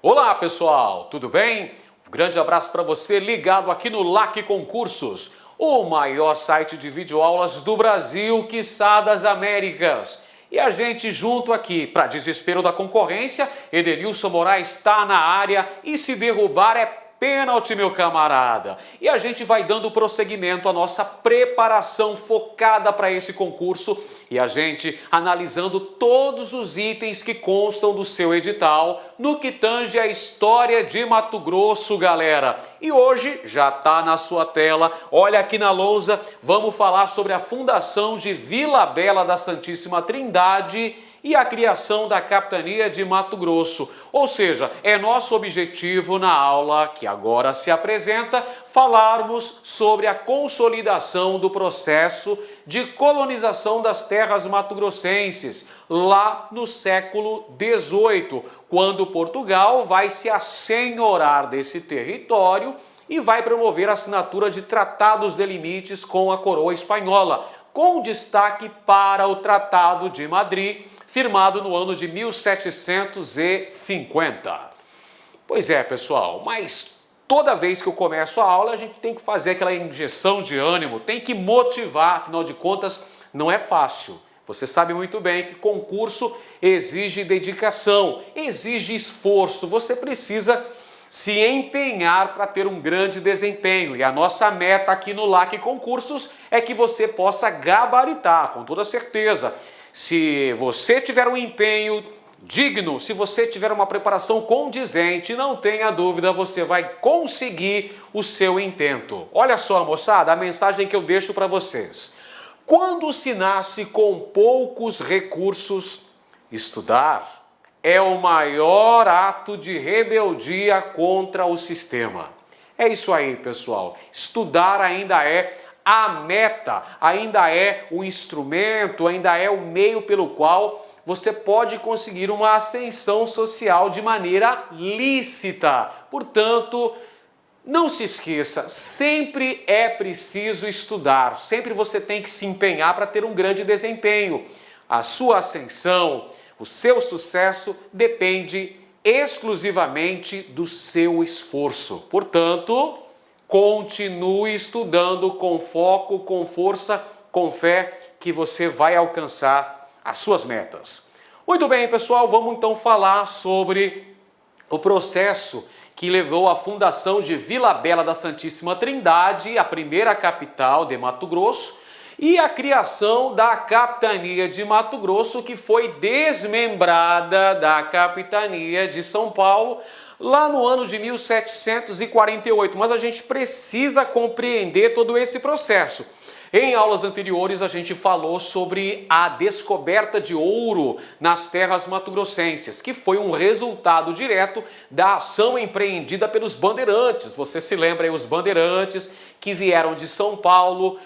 Olá pessoal, tudo bem? Um grande abraço para você ligado aqui no LAC Concursos, o maior site de videoaulas do Brasil, quiçá das Américas. E a gente junto aqui, para desespero da concorrência, Edenilson Moraes está na área e se derrubar é pênalti, meu camarada. E a gente vai dando prosseguimento à nossa preparação focada para esse concurso e a gente analisando todos os itens que constam do seu edital no que tange a história de Mato Grosso, galera. E hoje já está na sua tela, olha aqui na lousa, vamos falar sobre a fundação de Vila Bela da Santíssima Trindade e a criação da Capitania de Mato Grosso. Ou seja, é nosso objetivo na aula que agora se apresenta falarmos sobre a consolidação do processo de colonização das terras mato-grossenses, lá no século XVIII, quando Portugal vai se assenhorar desse território e vai promover a assinatura de tratados de limites com a coroa espanhola, com destaque para o Tratado de Madrid, firmado no ano de 1750. Pois é, pessoal, mas toda vez que eu começo a aula, a gente tem que fazer aquela injeção de ânimo, tem que motivar, afinal de contas, não é fácil. Você sabe muito bem que concurso exige dedicação, exige esforço, você precisa se empenhar para ter um grande desempenho. E a nossa meta aqui no LAC Concursos é que você possa gabaritar, com toda certeza. Se você tiver um empenho digno, se você tiver uma preparação condizente, não tenha dúvida, você vai conseguir o seu intento. Olha só, moçada, a mensagem que eu deixo para vocês. Quando se nasce com poucos recursos, estudar é o maior ato de rebeldia contra o sistema. É isso aí, pessoal. Estudar ainda é a meta, ainda é o instrumento, ainda é o meio pelo qual você pode conseguir uma ascensão social de maneira lícita. Portanto, não se esqueça, sempre é preciso estudar, sempre você tem que se empenhar para ter um grande desempenho. A sua ascensão, o seu sucesso depende exclusivamente do seu esforço. Portanto, continue estudando com foco, com força, com fé, que você vai alcançar as suas metas. Muito bem, pessoal, vamos então falar sobre o processo que levou à fundação de Vila Bela da Santíssima Trindade, a primeira capital de Mato Grosso, e a criação da Capitania de Mato Grosso, que foi desmembrada da Capitania de São Paulo, lá no ano de 1748. Mas a gente precisa compreender todo esse processo. Em aulas anteriores a gente falou sobre a descoberta de ouro nas terras mato-grossenses, que foi um resultado direto da ação empreendida pelos bandeirantes. Você se lembra aí, os bandeirantes que vieram de São Paulo,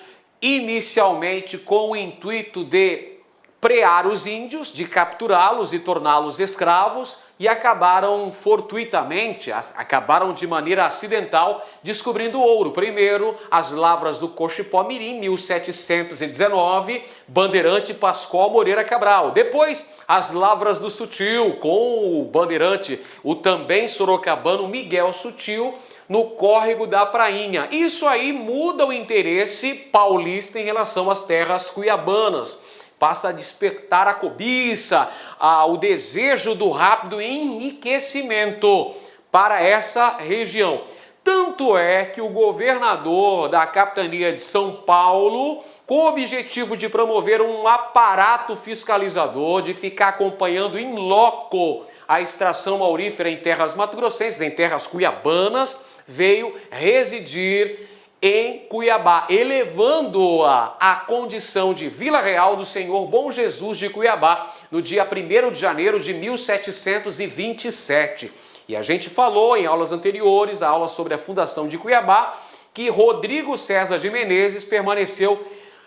inicialmente com o intuito de prear os índios, de capturá-los e torná-los escravos, e acabaram fortuitamente, acabaram de maneira acidental descobrindo ouro. Primeiro, as lavras do Cochipó-Mirim, 1719, bandeirante Pascoal Moreira Cabral. Depois, as lavras do Sutil, com o bandeirante, o também sorocabano Miguel Sutil, no córrego da Prainha. Isso aí muda o interesse paulista em relação às terras cuiabanas. Passa a despertar a cobiça, o desejo do rápido enriquecimento para essa região. Tanto é que o governador da Capitania de São Paulo, com o objetivo de promover um aparato fiscalizador, de ficar acompanhando in loco a extração aurífera em terras mato-grossenses, em terras cuiabanas, veio residir em Cuiabá, elevando-a à condição de Vila Real do Senhor Bom Jesus de Cuiabá, no dia 1º de janeiro de 1727. E a gente falou em aulas anteriores, a aula sobre a fundação de Cuiabá, que Rodrigo César de Menezes permaneceu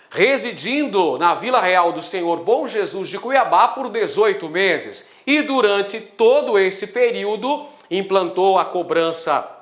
residindo na Vila Real do Senhor Bom Jesus de Cuiabá por 18 meses. E durante todo esse período implantou a cobrança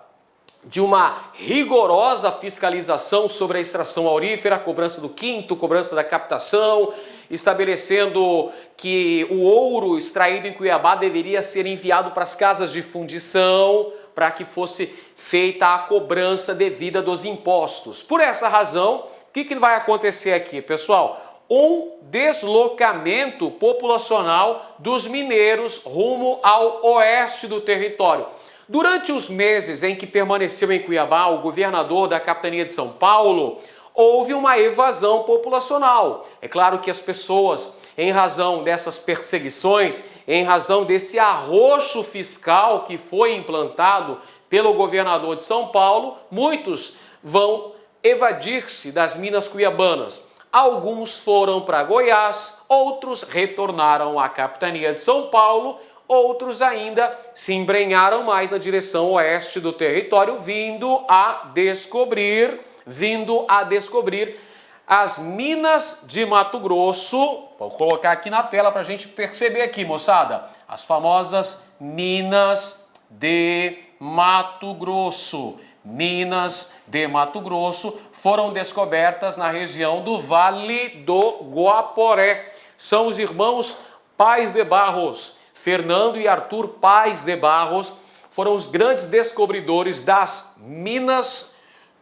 de uma rigorosa fiscalização sobre a extração aurífera, cobrança do quinto, cobrança da captação, estabelecendo que o ouro extraído em Cuiabá deveria ser enviado para as casas de fundição, para que fosse feita a cobrança devida dos impostos. Por essa razão, o que vai acontecer aqui, pessoal? Um deslocamento populacional dos mineiros rumo ao oeste do território. Durante os meses em que permaneceu em Cuiabá o governador da capitania de São Paulo, houve uma evasão populacional. É claro que as pessoas, em razão dessas perseguições, em razão desse arroxo fiscal que foi implantado pelo governador de São Paulo, muitos vão evadir-se das minas cuiabanas. Alguns foram para Goiás, outros retornaram à capitania de São Paulo, outros ainda se embrenharam mais na direção oeste do território, vindo a descobrir as minas de Mato Grosso. Vou colocar aqui na tela para a gente perceber aqui, moçada. As famosas minas de Mato Grosso. Minas de Mato Grosso foram descobertas na região do Vale do Guaporé. São os irmãos Paes de Barros. Fernando e Arthur Paes de Barros foram os grandes descobridores das minas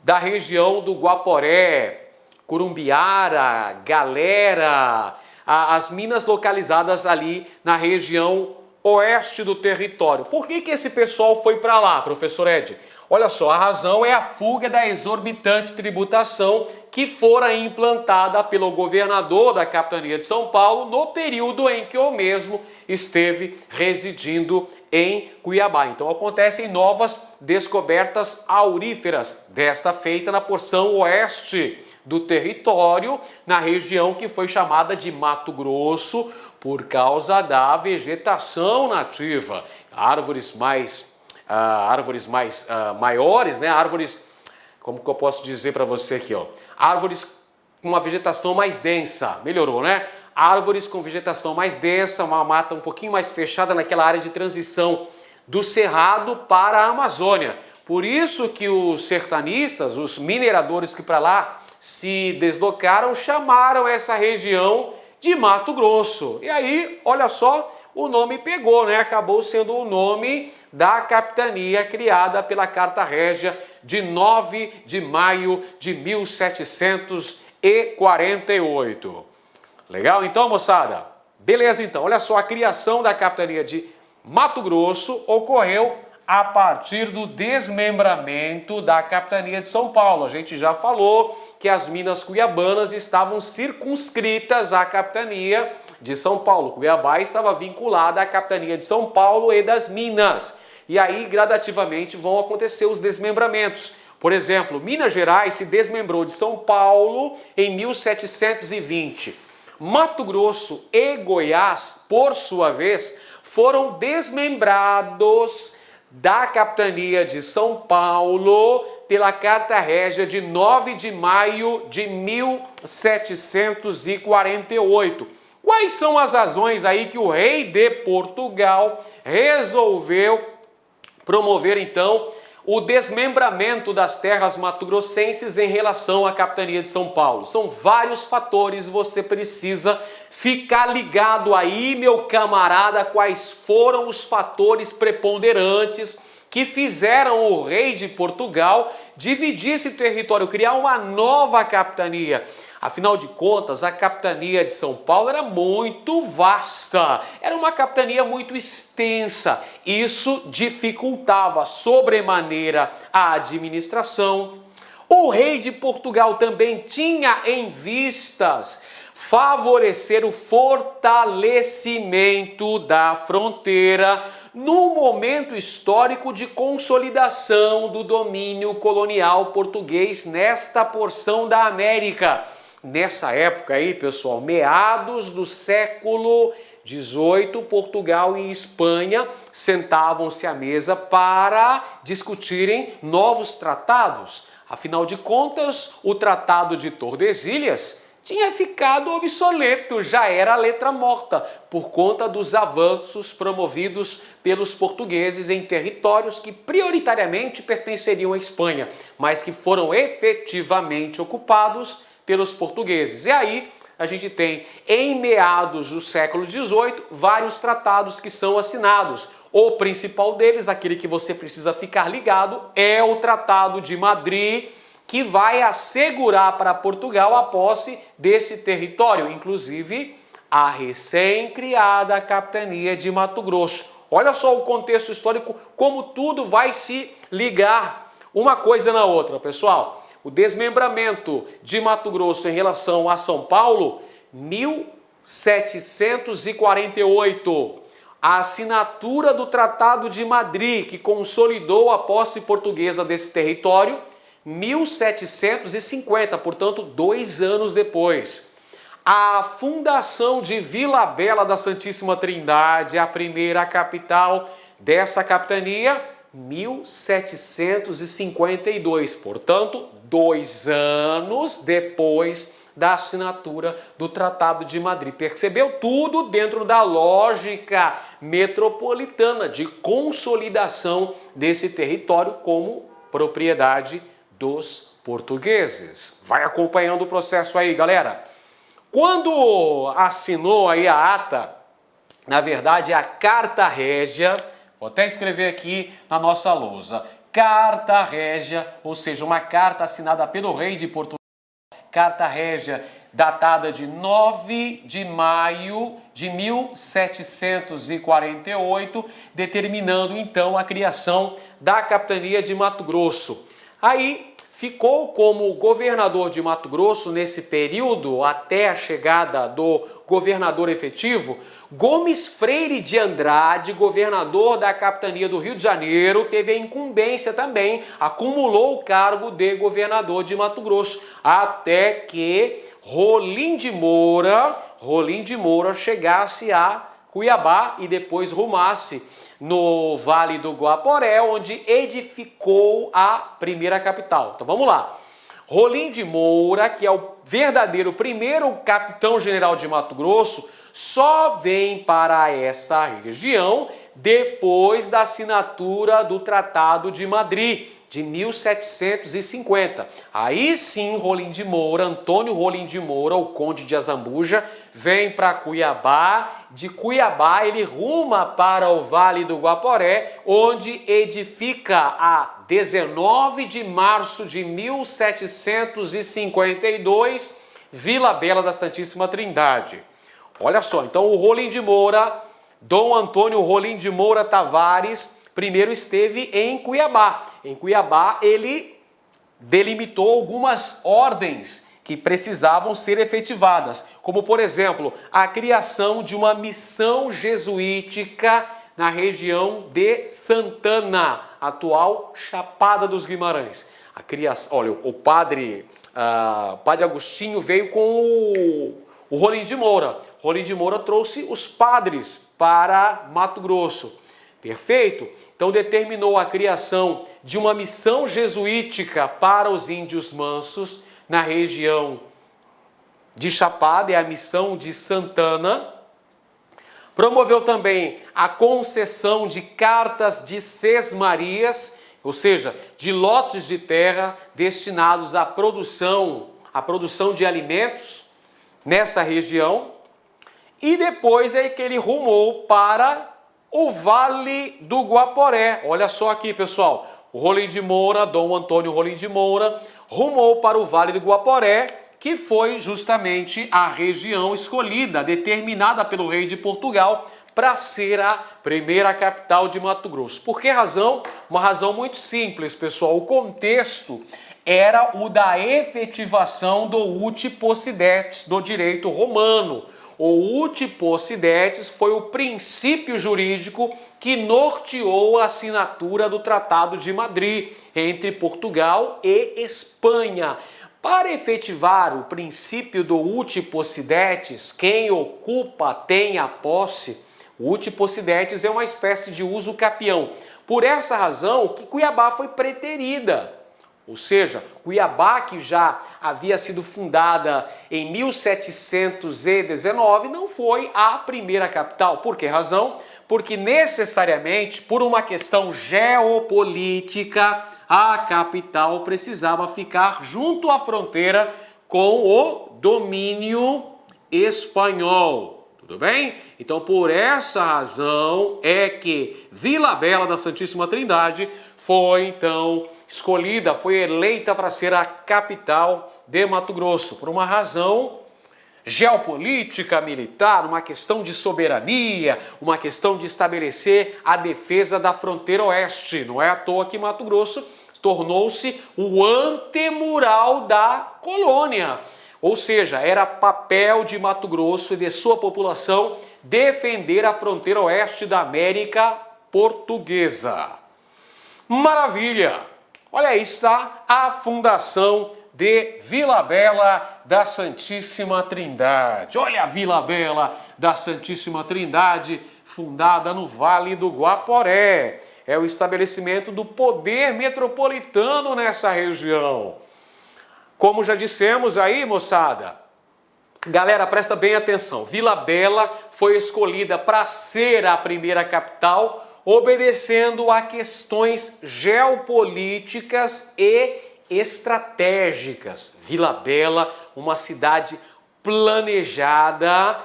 da região do Guaporé, Curumbiara, Galera, as minas localizadas ali na região oeste do território. Por que esse pessoal foi para lá, professor Ed? Olha só, a razão é a fuga da exorbitante tributação que fora implantada pelo governador da capitania de São Paulo no período em que o mesmo esteve residindo em Cuiabá. Então acontecem novas descobertas auríferas, desta feita na porção oeste do território, na região que foi chamada de Mato Grosso, por causa da vegetação nativa. Árvores mais maiores, né? Árvores, como que eu posso dizer para você aqui, ó? Árvores com uma vegetação mais densa, melhorou, né? Árvores com vegetação mais densa, uma mata um pouquinho mais fechada naquela área de transição do Cerrado para a Amazônia. Por isso que os sertanistas, os mineradores que para lá se deslocaram, chamaram essa região de Mato Grosso. E aí, olha só, o nome pegou, né? Acabou sendo o nome da capitania criada pela Carta Régia de 9 de maio de 1748. Legal então, moçada? Beleza então, olha só, a criação da capitania de Mato Grosso ocorreu a partir do desmembramento da capitania de São Paulo. A gente já falou que as minas cuiabanas estavam circunscritas à capitania de São Paulo. Cuiabá estava vinculada à capitania de São Paulo e das Minas. E aí, gradativamente, vão acontecer os desmembramentos. Por exemplo, Minas Gerais se desmembrou de São Paulo em 1720. Mato Grosso e Goiás, por sua vez, foram desmembrados da capitania de São Paulo pela Carta Régia de 9 de maio de 1748. Quais são as razões aí que o rei de Portugal resolveu promover, então, o desmembramento das terras mato-grossenses em relação à capitania de São Paulo? São vários fatores, você precisa ficar ligado aí, meu camarada, quais foram os fatores preponderantes que fizeram o rei de Portugal dividir esse território, criar uma nova capitania. Afinal de contas, a capitania de São Paulo era muito vasta, era uma capitania muito extensa. Isso dificultava sobremaneira a administração. O rei de Portugal também tinha em vistas favorecer o fortalecimento da fronteira no momento histórico de consolidação do domínio colonial português nesta porção da América. Nessa época aí, pessoal, meados do século XVIII, Portugal e Espanha sentavam-se à mesa para discutirem novos tratados. Afinal de contas, o Tratado de Tordesilhas tinha ficado obsoleto, já era letra morta, por conta dos avanços promovidos pelos portugueses em territórios que prioritariamente pertenceriam à Espanha, mas que foram efetivamente ocupados pelos portugueses. E aí a gente tem, em meados do século XVIII, vários tratados que são assinados. O principal deles, aquele que você precisa ficar ligado, é o Tratado de Madrid, que vai assegurar para Portugal a posse desse território, inclusive a recém-criada capitania de Mato Grosso. Olha só o contexto histórico, como tudo vai se ligar uma coisa na outra, pessoal. O desmembramento de Mato Grosso em relação a São Paulo, 1748. A assinatura do Tratado de Madrid, que consolidou a posse portuguesa desse território, 1750, portanto, 2 anos depois. A fundação de Vila Bela da Santíssima Trindade, a primeira capital dessa capitania, 1752, portanto, 2 anos depois da assinatura do Tratado de Madrid. Percebeu? Tudo dentro da lógica metropolitana de consolidação desse território como propriedade dos portugueses. Vai acompanhando o processo aí, galera. Quando assinou aí a ata, na verdade a Carta Régia, vou até escrever aqui na nossa lousa, Carta Régia, ou seja, uma carta assinada pelo rei de Portugal, Carta Régia, datada de 9 de maio de 1748, determinando então a criação da capitania de Mato Grosso. Aí ficou como governador de Mato Grosso nesse período, até a chegada do governador efetivo, Gomes Freire de Andrade, governador da capitania do Rio de Janeiro, teve a incumbência também, acumulou o cargo de governador de Mato Grosso, até que Rolim de Moura chegasse a Cuiabá e depois rumasse no Vale do Guaporé, onde edificou a primeira capital. Então vamos lá. Rolim de Moura, que é o verdadeiro primeiro capitão-general de Mato Grosso, só vem para essa região depois da assinatura do Tratado de Madrid, de 1750. Aí sim, Rolim de Moura, Antônio Rolim de Moura, o conde de Azambuja, vem para Cuiabá. De Cuiabá ele ruma para o Vale do Guaporé, onde edifica a 19 de março de 1752, Vila Bela da Santíssima Trindade. Olha só, então o Rolim de Moura, Dom Antônio Rolim de Moura Tavares, primeiro esteve em Cuiabá. Em Cuiabá ele delimitou algumas ordens que precisavam ser efetivadas, como por exemplo, a criação de uma missão jesuítica na região de Santana, atual Chapada dos Guimarães. A criação, olha, o padre Agostinho veio com o Rolim de Moura. Rolim de Moura trouxe os padres para Mato Grosso. Perfeito? Então determinou a criação de uma missão jesuítica para os índios mansos na região de Chapada, é a missão de Santana. Promoveu também a concessão de cartas de sesmarias, ou seja, de lotes de terra destinados à produção de alimentos nessa região. E depois é que ele rumou para o Vale do Guaporé. Olha só aqui, pessoal. O Rolim de Moura, Dom Antônio Rolim de Moura, rumou para o Vale do Guaporé, que foi justamente a região escolhida, determinada pelo rei de Portugal, para ser a primeira capital de Mato Grosso. Por que razão? Uma razão muito simples, pessoal. O contexto era o da efetivação do uti possidetis, do direito romano. O uti possidetis foi o princípio jurídico que norteou a assinatura do Tratado de Madrid entre Portugal e Espanha. Para efetivar o princípio do uti possidetis, quem ocupa tem a posse. O uti possidetis é uma espécie de uso capião. Por essa razão que Cuiabá foi preterida. Ou seja, Cuiabá, que já havia sido fundada em 1719, não foi a primeira capital. Por que razão? Porque necessariamente, por uma questão geopolítica, a capital precisava ficar junto à fronteira com o domínio espanhol. Tudo bem? Então, por essa razão é que Vila Bela da Santíssima Trindade foi, então, escolhida, foi eleita para ser a capital de Mato Grosso, por uma razão geopolítica, militar, uma questão de soberania, uma questão de estabelecer a defesa da fronteira oeste. Não é à toa que Mato Grosso tornou-se o antemural da colônia. Ou seja, era papel de Mato Grosso e de sua população defender a fronteira oeste da América Portuguesa. Maravilha! Olha aí está a fundação de Vila Bela da Santíssima Trindade. Olha a Vila Bela da Santíssima Trindade, fundada no Vale do Guaporé. É o estabelecimento do poder metropolitano nessa região. Como já dissemos aí, moçada, galera, presta bem atenção. Vila Bela foi escolhida para ser a primeira capital, obedecendo a questões geopolíticas e estratégicas. Vila Bela, uma cidade planejada,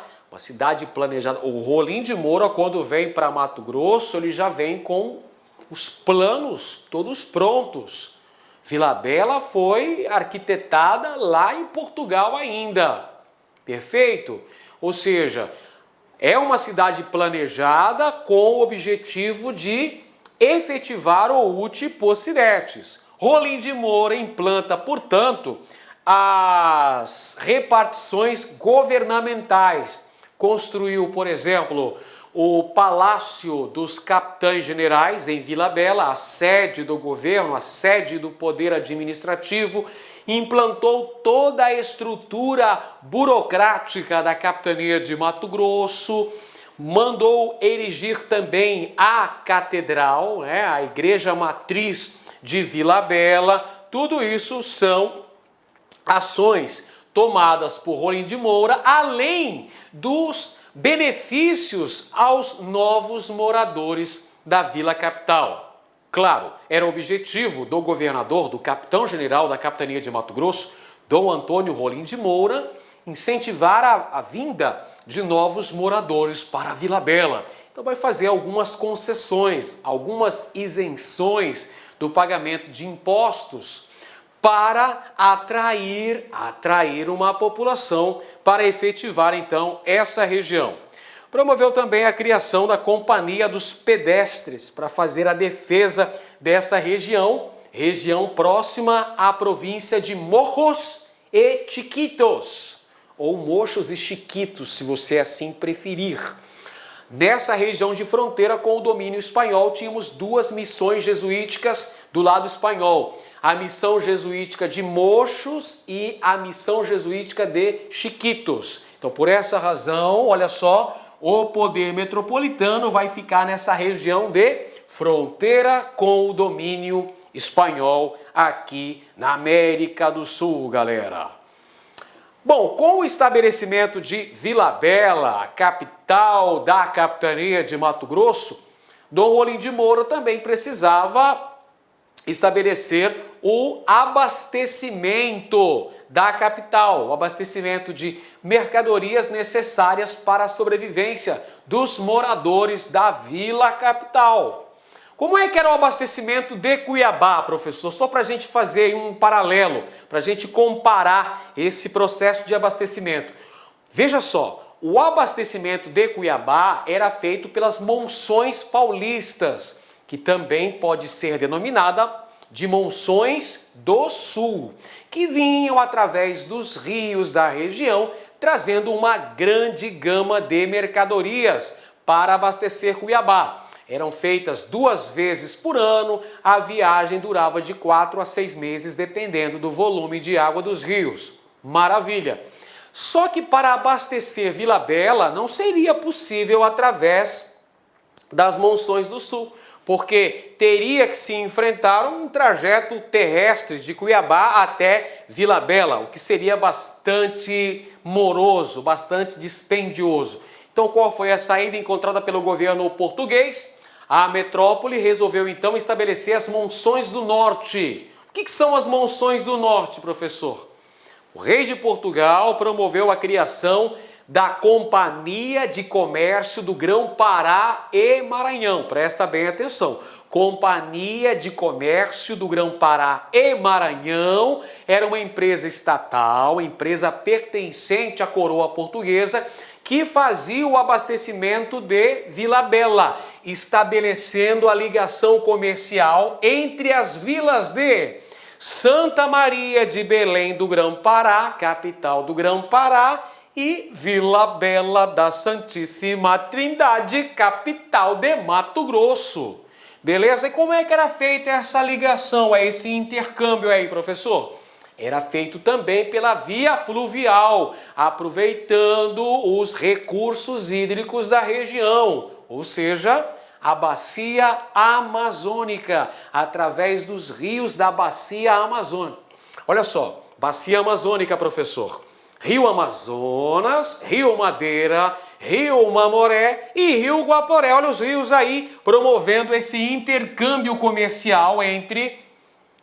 O Rolim de Moura, quando vem para Mato Grosso, ele já vem com os planos todos prontos. Vila Bela foi arquitetada lá em Portugal ainda. Perfeito? Ou seja, é uma cidade planejada com o objetivo de efetivar o uti possidetis. Rolim de Moura implanta, portanto, as repartições governamentais. Construiu, por exemplo, o Palácio dos Capitães Generais em Vila Bela, a sede do governo, a sede do poder administrativo, implantou toda a estrutura burocrática da capitania de Mato Grosso, mandou erigir também a catedral, a igreja matriz de Vila Bela. Tudo isso são ações tomadas por Rolim de Moura, além dos benefícios aos novos moradores da Vila Capital. Claro, era o objetivo do governador, do capitão-general da capitania de Mato Grosso, Dom Antônio Rolim de Moura, incentivar a vinda de novos moradores para a Vila Bela. Então vai fazer algumas concessões, algumas isenções do pagamento de impostos para atrair uma população para efetivar então essa região. Promoveu também a criação da Companhia dos Pedestres para fazer a defesa dessa região próxima à província de Morros e Chiquitos, ou Mochos e Chiquitos, se você assim preferir. Nessa região de fronteira com o domínio espanhol, tínhamos duas missões jesuíticas do lado espanhol. A missão jesuítica de Mochos e a missão jesuítica de Chiquitos. Então, por essa razão, olha só, o poder metropolitano vai ficar nessa região de fronteira com o domínio espanhol aqui na América do Sul, galera. Bom, com o estabelecimento de Vila Bela, capital da capitania de Mato Grosso, Dom Rolim de Moura também precisava estabelecer o abastecimento da capital, o abastecimento de mercadorias necessárias para a sobrevivência dos moradores da Vila Capital. Como é que era o abastecimento de Cuiabá, professor? Só para a gente fazer um paralelo, para a gente comparar esse processo de abastecimento. Veja só, o abastecimento de Cuiabá era feito pelas monções paulistas, que também pode ser denominada de monções do sul, que vinham através dos rios da região, trazendo uma grande gama de mercadorias para abastecer Cuiabá. Eram feitas 2 vezes por ano, a viagem durava de 4 a 6 meses, dependendo do volume de água dos rios. Maravilha! Só que para abastecer Vila Bela não seria possível através das monções do sul, porque teria que se enfrentar um trajeto terrestre de Cuiabá até Vila Bela, o que seria bastante moroso, bastante dispendioso. Então, qual foi a saída encontrada pelo governo português? A metrópole resolveu então estabelecer as monções do norte. O que são as monções do norte, professor? O rei de Portugal promoveu a criação da Companhia de Comércio do Grão-Pará e Maranhão. Presta bem atenção. Companhia de Comércio do Grão-Pará e Maranhão era uma empresa estatal, empresa pertencente à coroa portuguesa, que fazia o abastecimento de Vila Bela, estabelecendo a ligação comercial entre as vilas de Santa Maria de Belém do Grão-Pará, capital do Grão-Pará, e Vila Bela da Santíssima Trindade, capital de Mato Grosso. Beleza? E como é que era feita essa ligação, esse intercâmbio aí, professor? Era feito também pela via fluvial, aproveitando os recursos hídricos da região, ou seja, a bacia amazônica, através dos rios da bacia amazônica. Olha só, bacia amazônica, professor. Rio Amazonas, Rio Madeira, Rio Mamoré e Rio Guaporé. Olha os rios aí promovendo esse intercâmbio comercial entre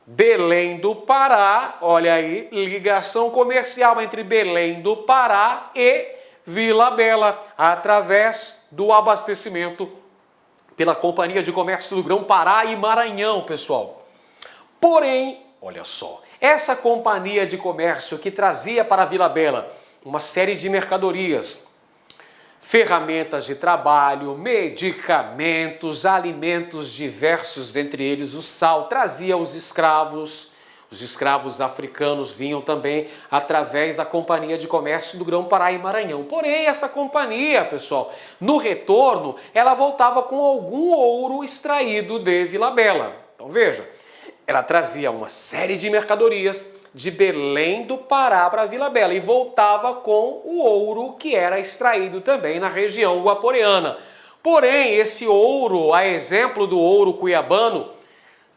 Belém do Pará, olha aí, ligação comercial entre Belém do Pará e Vila Bela, através do abastecimento pela Companhia de Comércio do Grão-Pará e Maranhão, pessoal. Porém, olha só, essa companhia de comércio que trazia para Vila Bela uma série de mercadorias, ferramentas de trabalho, medicamentos, alimentos diversos, dentre eles o sal, trazia os escravos africanos vinham também através da Companhia de Comércio do Grão-Pará e Maranhão. Porém, essa companhia, pessoal, no retorno, ela voltava com algum ouro extraído de Vila Bela. Então veja, ela trazia uma série de mercadorias de Belém do Pará para Vila Bela e voltava com o ouro que era extraído também na região guaporeana. Porém, esse ouro, a exemplo do ouro cuiabano,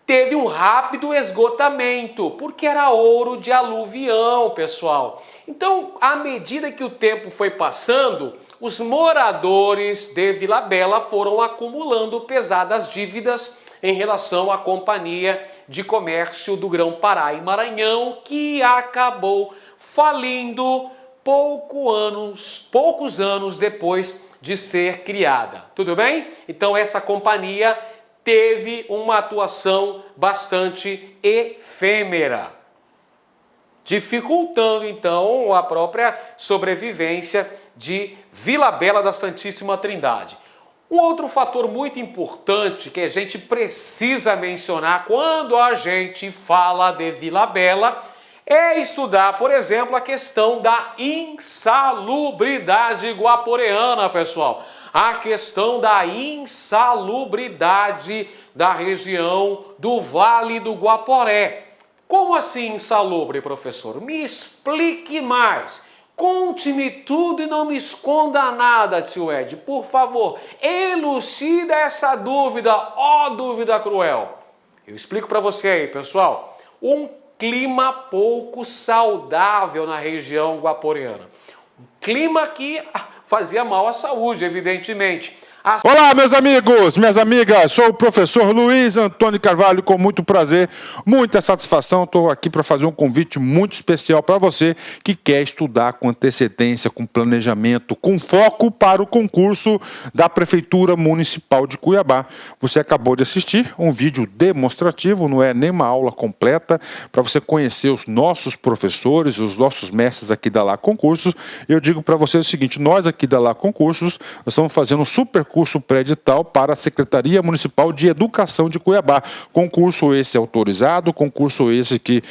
teve um rápido esgotamento, porque era ouro de aluvião, pessoal. Então, à medida que o tempo foi passando, os moradores de Vila Bela foram acumulando pesadas dívidas em relação à Companhia de Comércio do Grão-Pará e Maranhão, que acabou falindo poucos anos depois de ser criada. Tudo bem? Então essa companhia teve uma atuação bastante efêmera, dificultando então a própria sobrevivência de Vila Bela da Santíssima Trindade. Um outro fator muito importante que a gente precisa mencionar quando a gente fala de Vila Bela é estudar, por exemplo, a questão da insalubridade guaporeana, pessoal. A questão da insalubridade da região do Vale do Guaporé. Como assim insalubre, professor? Me explique mais. Conte-me tudo e não me esconda nada, tio Ed. Por favor, elucida essa dúvida, ó dúvida cruel. Eu explico para você aí, pessoal. Um clima pouco saudável na região guaporeana. Um clima que fazia mal à saúde, evidentemente. Olá, meus amigos, minhas amigas, sou o professor Luiz Antônio Carvalho, com muito prazer, muita satisfação, estou aqui para fazer um convite muito especial para você que quer estudar com antecedência, com planejamento, com foco para o concurso da Prefeitura Municipal de Cuiabá. Você acabou de assistir um vídeo demonstrativo, não é nem uma aula completa, para você conhecer os nossos professores, os nossos mestres aqui da Lá Concursos. Eu digo para você o seguinte, nós aqui da Lá Concursos, nós estamos fazendo um super curso pré-edital para a Secretaria Municipal de Educação de Cuiabá. Concurso esse autorizado, concurso esse que,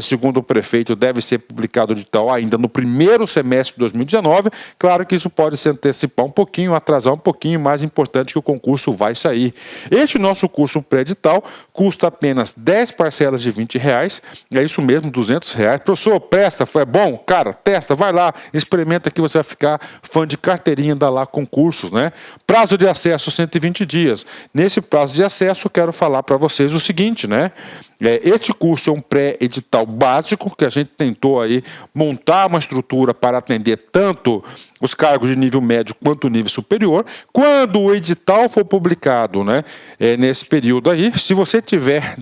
segundo o prefeito, deve ser publicado edital ainda no primeiro semestre de 2019. Claro que isso pode se antecipar um pouquinho, atrasar um pouquinho, mais importante que o concurso vai sair. Este nosso curso pré-edital custa apenas 10 parcelas de R$20, é isso mesmo, R$200. Professor, presta, é bom? Cara, testa, vai lá, experimenta que você vai ficar fã de carteirinha da Lá Concursos, né? Para prazo de acesso 120 dias. Nesse prazo de acesso, eu quero falar para vocês o seguinte, né? Este curso é um pré-edital básico, que a gente tentou aí montar uma estrutura para atender tanto os cargos de nível médio quanto nível superior. Quando o edital for publicado, né, nesse período aí, se você tiver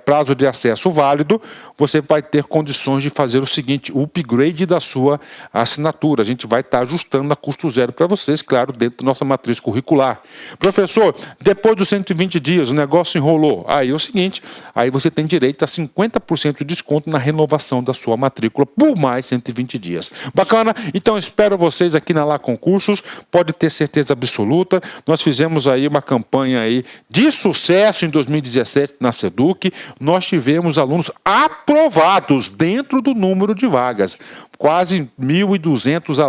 prazo de acesso válido, você vai ter condições de fazer o seguinte, o upgrade da sua assinatura. A gente vai estar ajustando a custo zero para vocês, claro, dentro da nossa matriz curricular. Professor, depois dos 120 dias, o negócio enrolou. Aí é o seguinte, aí você tem direito a 50% de desconto na renovação da sua matrícula por mais 120 dias. Bacana? Então espero vocês aqui na Lá Concursos, pode ter certeza absoluta. Nós fizemos aí uma campanha aí de sucesso em 2017 na SEDUC. Nós tivemos alunos aprovados dentro do número de vagas. Quase 1.200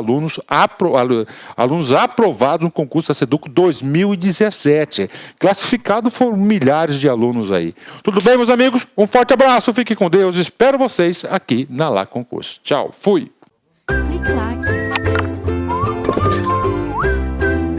alunos aprovados no concurso da SEDUC 2017. Classificado foram milhares de alunos aí. Tudo bem, meus amigos? Um forte abraço, fiquem com Deus. Espero vocês aqui na Lá Concurso. Tchau, fui!